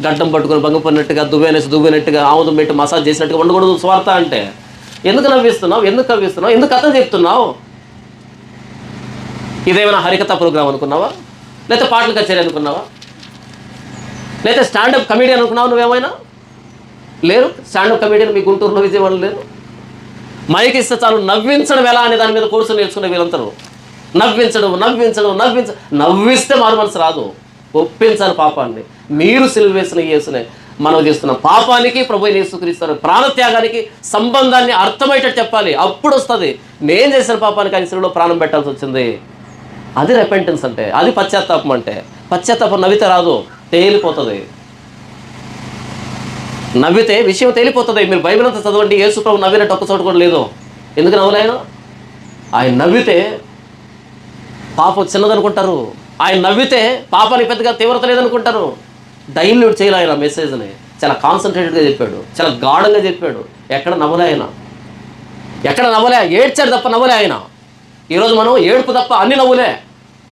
గడ్డం పట్టుకొని భంగపడినట్టుగా దువ్వెనట్టుగా ఆముదం పెట్టి మసాజ్ చేసినట్టుగా ఉండకూడదు స్వార్థ అంటే. ఎందుకు నవ్విస్తున్నావు, ఎందుకు కవ్విస్తున్నావు, ఎందుకు కథ చెప్తున్నావు? ఇదేమైనా హరికథ ప్రోగ్రాం అనుకున్నావా, లేకపోతే పాటల కచేరీ అనుకున్నావా, లేకపోతే స్టాండప్ కమెడియన్ అనుకున్నావు? నువ్వేమైనా లేరు స్టాండప్ కమెడియన్ మీ గుంటూరులో విజయవాడలో లేరు. మైక్ ఇస్తే చాలు నవ్వించడం ఎలా అనే దాని మీద కోర్సులు నేర్చుకునే వీళ్ళందరూ నవ్విస్తే మారు మనసు రాదు. ఒప్పించాలి పాపాన్ని. మీరు సిలువ వేసిన యేసునే మనం చేస్తున్నాం. పాపానికి ప్రభు యేసుక్రీస్తు ప్రాణత్యాగానికి సంబంధాన్ని అర్థమయ్యేటట్టు చెప్పాలి. అప్పుడు వస్తుంది నేను చేసిన పాపానికి ఆయన సిలువలో ప్రాణం పెట్టాల్సి వచ్చింది. అది రెపెంటెన్స్ అంటే, అది పశ్చాత్తాపం అంటే. పశ్చాత్తాపం నవ్వితే రాదు, తేలిపోతుంది. నవ్వితే విషయం తేలిపోతుంది. మీరు బైబిల్ అంతా చదవండి, యేసు ప్రభు నవ్వినట్టు ఒక్క చోటు కూడా లేదు. ఎందుకు నవ్వలే? ఆయన నవ్వితే పాపం చిన్నదనుకుంటారు, ఆయన నవ్వితే పాపానికి పెద్దగా తీవ్రత లేదనుకుంటారు. డైల్యూట్ చేయాలి ఆయన మెసేజ్ని. చాలా కాన్సన్ట్రేటెడ్గా చెప్పాడు, చాలా గాఢంగా చెప్పాడు. ఎక్కడ నవ్వలే ఆయన, ఎక్కడ నవ్వలే. ఏడ్చాడు తప్ప నవ్వలే ఆయన. ఈరోజు మనం ఏడుపు తప్ప అన్ని నవ్వులే.